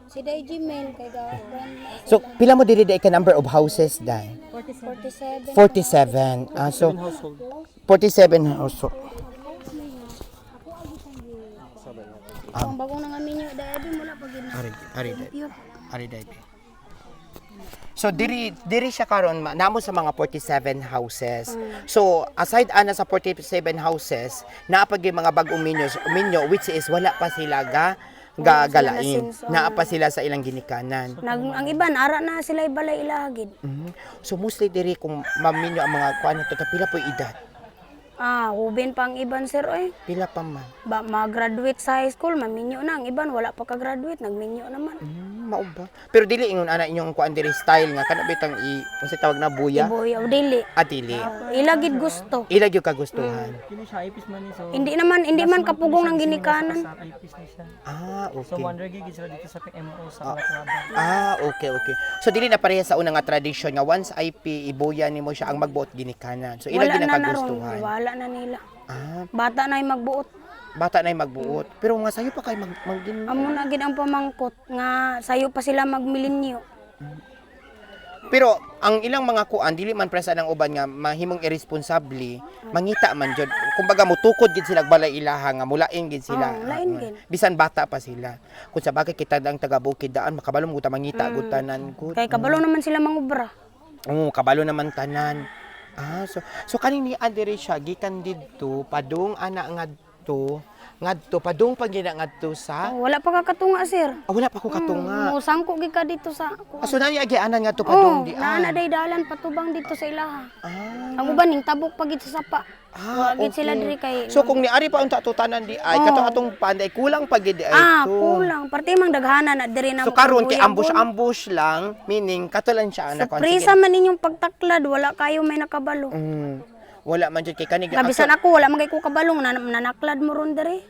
Si Day Gmail kay gawan. So pila mo diri ka number of houses dai? 47. 47. So 47 household. Ang bagong nang aminyo dai mula pag Ari dai. So diri siya karon namo sa mga 47 houses. So aside ana sa 47 houses, naa pa gyud mga bag-ong minyo which is wala pa sila gagalain. Naa pa sila sa ilang ginikanan. Ang iban ara na sila ibalay ilagid. So mostly diri kung maminyo ang mga kuan to pila po edad. Hubin pa ang iban sir oy. Pila pa man. Ma-graduate sa high school, maminyo na. Ang iban wala pa ka-graduate, nagminyo naman. Mao ba? Pero dili ingon ana inyong kuan diri style nga kana bitang unsa tawag na buya? Iboy, dili. Dili. Ilagid gusto. Ila gyud kagustuhan. Kini siya ipis man ni so. Hindi man kapugong ng ginikanan. Sa ipis ni siya. So Okay. 100 gig sila dito sa PMO sa Calatrava. Okay. So dili na pareha sa unang nga tradisyon nga once IP ibuya nimo siya ang magbuot ginikanan. So ila gyud Wala na kagustuhan. Wala na nila. Ah, Bata na yung magbuot. bata na yung magbuot. Pero nga sayo pa kay magdin. Amo na gid ang pamangkot nga sayo pa sila magmilinyo. Pero ang ilang mga kuan dili man presa ng uban nga mahimong irresponsable, mangita man jud. Kumbaga mutukod gid sila balay ilaha nga mulain gid sila. lain gid. Bisan bata pa sila. Kung sa bagay kita ang taga bukid daan makabalo mo ta mangita gud tanan gud. Kay kabalo naman sila mangubra. Kabalo naman tanan. So kanini adiri siya gikan didto padung ana ngadto padung pagina ngadto sa Wala pa kakatunga sir. wala pa ko katunga. Sangko gid ka dito sa So nani agi anan ngadto padung di na day dalan patubang dito sa ilaha. Ah, Ang uban ning tabok pa gid sa sapa. Wagid sila diri kay So kung niari pa unta tutanan di ay atong panday kulang pa gid ay to. kulang. Parte mang daghanan na diri na. So karon kay ambush lang meaning katulan siya ana Prisa man ninyong pagtaklad, wala kayo may nakabalo. Wala man jud kay kanig. Kabisan ako, wala man kay ko kabalong, nanaklad mo ron diri.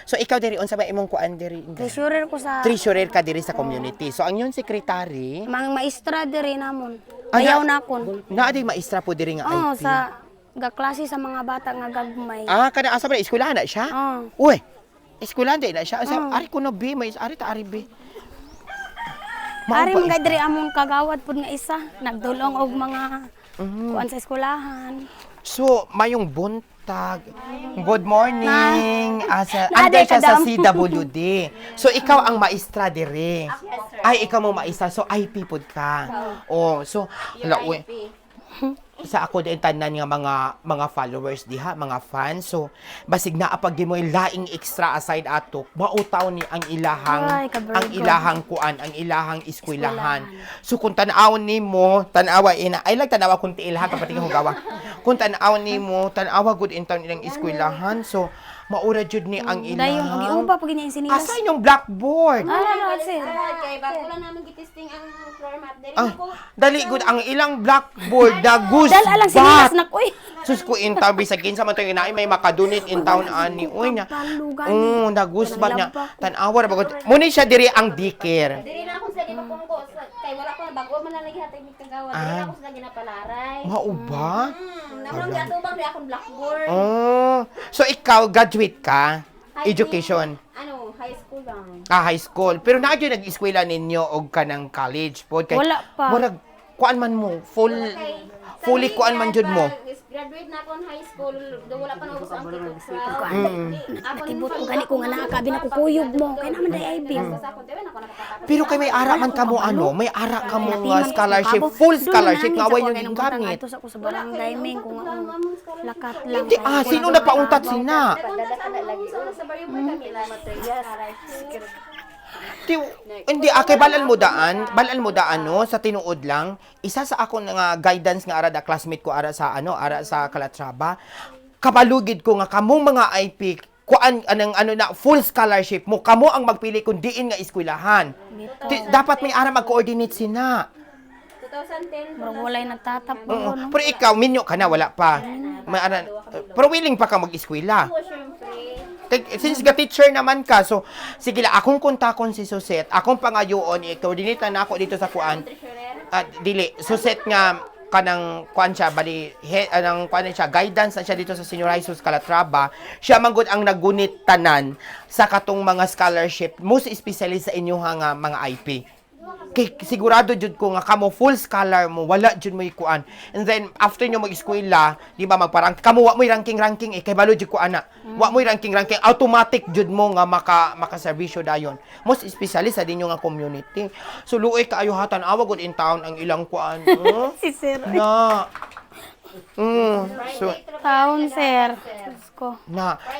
So ikaw diri unsa ba imong kuan diri? Treasurer ko sa Treasurer ka diri sa community. So ang yun secretary, mga maestra diri namon. Ah, Ayaw na akon. naa di maestra po diri nga Oo, IP. sa gaklase sa mga bata nga gagmay. Kada asa ba eskwelahan na siya? Oo. Uy, eskwelahan di na siya. Sa ari ko no B, may ari ta ari B. Ari man kay diri amon kagawad pud nga isa, nagdulong og mga kuan sa eskwelahan. So, mayong buntag. Good morning. Asa Naday ande siya sa kadam. CWD. So ikaw ang maestra dire. Ay ikaw mo maestra. So IP pud ka. So hala uy. Sa ako din tanan nga mga followers diha, mga fans. So basig naa pag mo laing extra aside ato, mautaw ni ang Ay, kabargo. kuan, ang ilahang eskwelahan. So kung tan-awon nimo, tan-awa ina, ay lang tan-awa kun tiilha kapati hugawa. Kung tan-awon nimo, tan-awa gud in town ilang eskwelahan. So maura jud ni ang Dayon ilahang. giupa pag niya sinilas. Asa inyong blackboard? Sir. Kay bago lang naman gitisting ang floor mat diri ko. Dali gud ang ilang blackboard dagus. Dala lang sinilas nak uy. Sus ko in town bisag kinsa man to inaay may makadunit in town ani uy na. Nagusbat niya. Tan-awa ra bagod. Muni siya diri ang dikir. Diri na ako sa di mapungko kay wala ko na bago man lang lagi hatay mi kagawa. Diri na ako sa ginapalaray. Mao ba? Namang giatubang di akong blackboard. So ikaw graduate ka? Education. Ano, high school lang. High school. Pero naa gyud nag-eskwela ninyo og kanang college pod kay Wala pa. murag kuan man mo fully kuan man jud mo. Graduate na ako in high school, do wala pa naubos ang tiktok. Nakatibot ko gani ko nga nakakabi na kukuyog mo. Kaya naman day IB. Sa ako dewe na ako nakapatapos. Pero kay may ara man kamo may ara kamo nga scholarship, full scholarship nga way yung gamit. Ito sa ko sa barangay ming kung lakat lang. Hindi, sino napauntat sina? Sa baryo boy kami lang materials. Hindi, kay balal mo daan no, sa tinuod lang, isa sa ako nga guidance nga ara da classmate ko ara sa Calatrava, kabalugid ko nga kamong mga IP kuan anang na full scholarship mo, kamo ang magpili kung diin nga eskwelahan. Dapat may ara mag-coordinate sina. 2010 Murag walay nagtatap no. Pero ikaw minyo ka na wala pa. May ara, pero willing pa ka mag-eskwela. syempre. Since ga teacher naman ka, so sige la akong kontakon si Suset, akong pangayoon i-coordinate na ako dito sa kuan. Dili, Suset nga kanang kuan siya bali anang kuan siya guidance na siya dito sa Senior High School Calatrava. Siya manggod ang nagunit tanan sa katong mga scholarship, most especially sa inyo nga mga IP. Kay sigurado jud ko nga kamo full scholar mo, wala jud mo ikuan. And then after nyo mag-eskwela, di ba magparang kamo wa mo ranking kay balo jud ko ana. Wa mo ranking automatic jud mo nga makaserbisyo dayon. Most especially sa dinyo nga community. So luoy kaayo hatan awa gud in town ang ilang kuan. Si sir. Na. So Taon, sir. Diyos ko.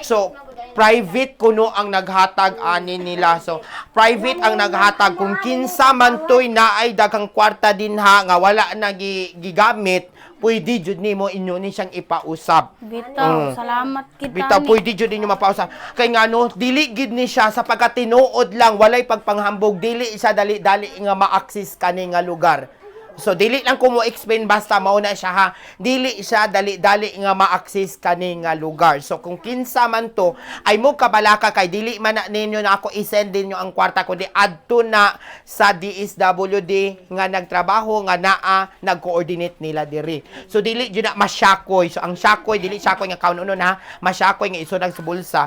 So private kuno ang naghatag ani nila. So private ang naghatag kung kinsa man toy naay daghang kwarta dinha nga wala na gigamit, pwede jud nimo inyo ni siyang ipausab. Bitaw, salamat kita Bitaw pwede jud ninyo mapausab. Kay ngano dili gid ni siya sa pagkatinuod lang walay pagpanghambog, dili siya dali-dali nga ma-access kani nga lugar. So dili lang ko mo explain basta mao na siya ha. Dili siya dali-dali nga ma-access kani nga lugar. So kung kinsa man to ay mo kabalaka kay dili man na ninyo na ako i-send ninyo ang kwarta kundi adto na sa DSWD nga nagtrabaho nga naa nag-coordinate nila diri. So dili jud na masyakoy. So ang syakoy dili syakoy nga kaunon ha. Masyakoy nga isunag sa bulsa.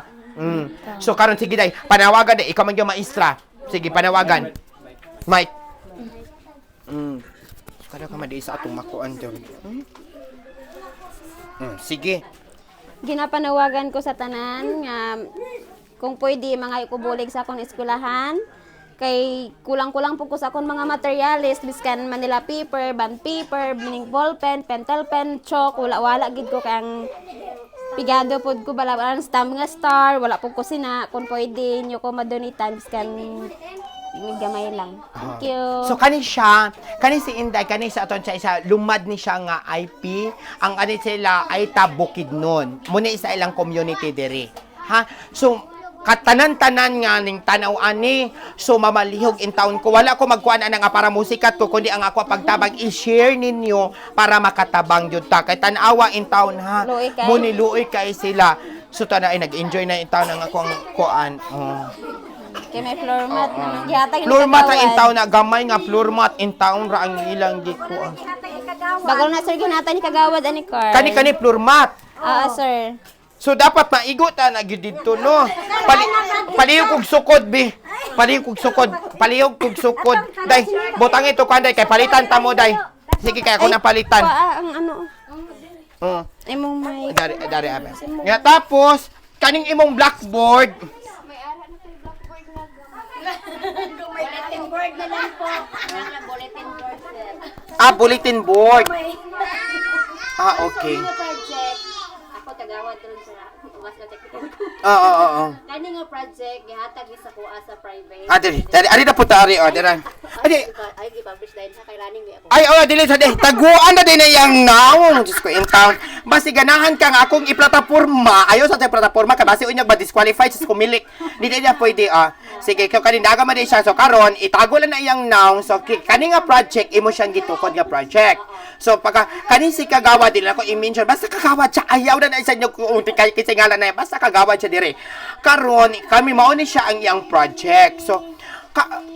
So karon sige day panawagan day ikaw man yung maestra. Sige panawagan. Mike. Kada ka madi sa atong makuan daw. Sige. Ginapanawagan ko sa tanan nga kung pwede mga ikubulig sa akong eskwelahan kay kulang-kulang po ko sa akong mga materials biskan Manila paper, bond paper, bling ballpen, pentel pen, chalk, wala gid ko kay ang pigado pod ko balabaran stamp nga star, wala po ko sina kung pwede nyo ko madonitan biskan gamay lang. Thank you. So kani si Inday, kani sa aton siya isa lumad ni siya nga IP, ang ani sila ay tabukid nun. Muna isa ilang community diri. Ha? So katanan-tanan nga ning tanaw ani, so mamalihog in town ko. Wala ko magkuan ana nga para musikat ko kundi ang ako pagtabang i-share ninyo para makatabang jud ta. Kay tanawa in town ha. Muni luoy kay sila. So tana ay nag-enjoy na in town ang akong kuan. Kay may floor mat naman gihatag Floor mat ra in town na gamay nga floor mat in town ra ang ilang gikuan. Bago na sir ginatan ni kagawad ani car. Kani floor mat. Sir. So dapat maigot na gyud dito no. Palihog kog sukod bi. Palihog kog sukod. Day, butang ito kanday kay palitan ta mo day. Sige kay ako na palitan. Ang ano. Imong may Dari abe. Nga tapos kaning imong blackboard. bulletin board na lang po. Bulletin board sir. Bulletin board. Okay. Project. Ako tagawad ron sa ugas na technical. Oo. Kani nga project gihatag ni sa kuha sa private. Dari na putari dira. Ay gi-publish dahil sa kay running ako. Ay, dili sa taguan na din na yang naon. Diyos ko, in town. Basi ganahan ka nga akong iplataporma. Ayaw sa tayo plataforma ka. Basi unyag ba disqualified sa kumilik. Hindi niya pwede, Sige, kanindaga man din siya. So, karon itago lang na iyang noun. So, kani nga project, imo siyang gitukod nga project. So, pagka, kani si kagawad din ako i-mention. Basta kagawad siya. Ayaw na isa niyo kung kasi ngalan na yan. Basta kagawad siya dire. Karon kami mauni siya ang iyang project. So,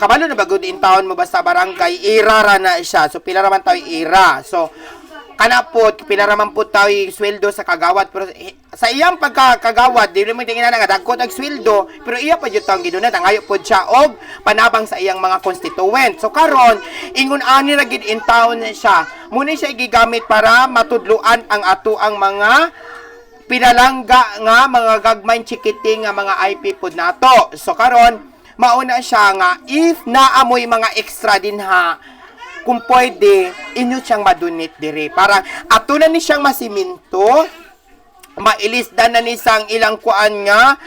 kabalo na bago din taon mo basta barangay ira na siya. So pila raman tayo ira. So kanapot pila raman po tayo sweldo sa kagawad pero sa iyang pagkakagawad dili mo tingin na nga dagkot ang sweldo pero iya pa jud tang gidunat ang ayo pod siya og panabang sa iyang mga constituent. So karon ingon ani ra gid in town siya. Muna siya gigamit para matudluan ang ato ang mga pinalangga nga mga gagmay chikiting nga mga IP pod nato. So karon mauna siya nga if naamoy mga extra din ha kung pwede inyo siyang madunit dire para ato na ni siyang masiminto mailisdan na ni sang ilang kuan nga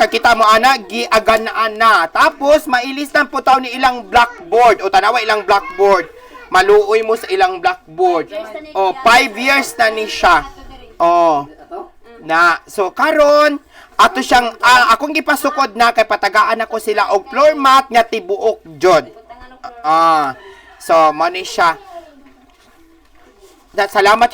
kakita mo ana giaganaan na tapos mailisdan po taw ni ilang blackboard o tanawa ilang blackboard maluoy mo sa ilang blackboard 5 years na ni siya so karon ato siyang akong gipasukod na kay patagaan ako sila og floor mat nga tibuok jud. So mo ni siya. Salamat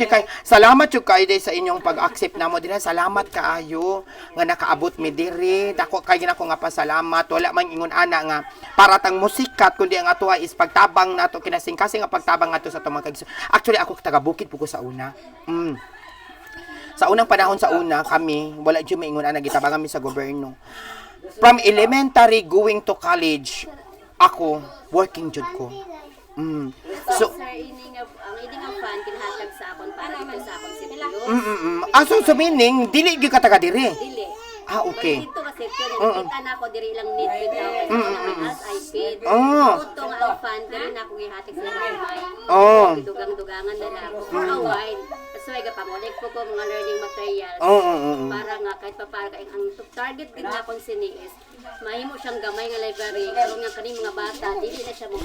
yung kay day sa inyong pag-accept namo dinha. Salamat kaayo nga nakaabot mi diri. Dako kay nako nga pasalamat. Wala man ingon ana nga para tang musikat kundi ang atuha is pagtabang nato kinasing-kasing nga pagtabang nato sa tumang Actually ako taga Bukid po ko sa una. Sa unang panahon kami wala jud maingon ana gitabangan mi sa gobyerno. From elementary going to college, ako working jud ko. So Sir, ang ini nga fan kinahatag sa akon para ito sa akon sitio. so meaning dili gyud ka taga diri. Dili. Okay. Dito kasi kita na ako diri lang need bitaw as I paid. Oh. Ito nga ang fan diri na ako gihatag sa kamay. Oh. Dugang-dugangan na lang ako for a while. So ay gapangulik po ko mga learning materials. Para nga kahit papaano kay ang target din na akong siniis. Mahimo siyang gamay nga library karon nga kani mga bata dili na siya mo.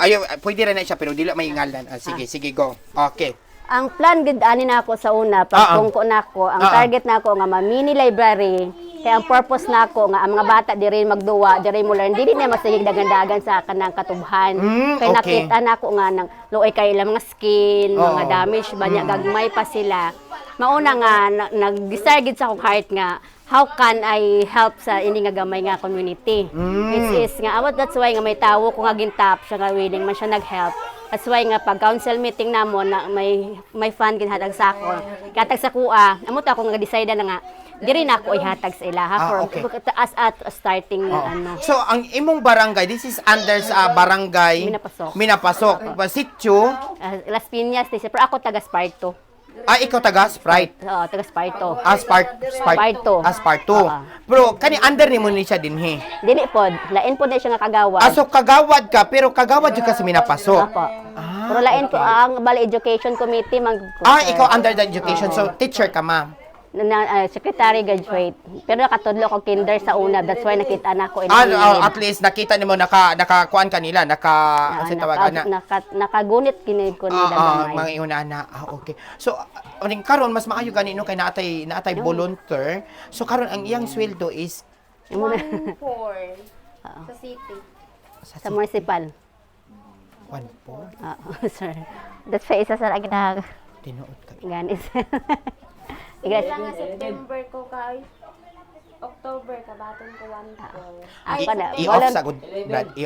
Ayo, pwede rin na siya pero dili may ngalan. Sige, go. Okay. Ang plan gid ani nako sa una pagtungko nako ang target nako nga ma-mini library kay ang purpose nako nga ang mga bata diri magduwa diri mo learn dili na masigig dagan-dagan sa kanang katubhan kay okay. nakita nako nga nang luoy kay ilang mga skin mga damage banya gagmay pa sila mauna nga nag-desire gid sa akong heart nga how can I help sa ini nga gamay nga community which is nga that's why nga may tawo ko nga gintap siya nga willing man siya nag-help. That's why nga pag council meeting namo na may fund ginhatag sa ako. Katag sa kuha, amo ta ako nga decide na nga diri na ako ihatag sa ila ha okay. as at starting na ano. So ang imong barangay, this is under sa barangay Minapasok. Sitio. Las Piñas pero ako taga Sparto. Ikaw taga Sprite. Oo, taga Sparto. Sparto. Pero kani under nimo ni siya dinhi. Dili pod, lain pod na siya nga kagawad. So kagawad ka pero kagawad jud ka sa Minapasok. Opo. Pero lain ko ang Bali Education Committee Ikaw under the education. So teacher ka ma. Secretary graduate. Pero nakatudlo ko kinder sa una. That's why nakita na ko at least nakita nimo nakakuan kanila, sa tawagan na. Nakagunit kini ko nila mga iunana. Okay. So karon mas maayo gani no kay naatay volunteer. So karon ang iyang sweldo is 1.4 sa city. sa municipal. 1.4. Sir. That's why isa sa lagi na Tinuod ka. ganis. Kailangan September ko kay October ka baton ko 1.4. Ako na. I-off sa good Brad.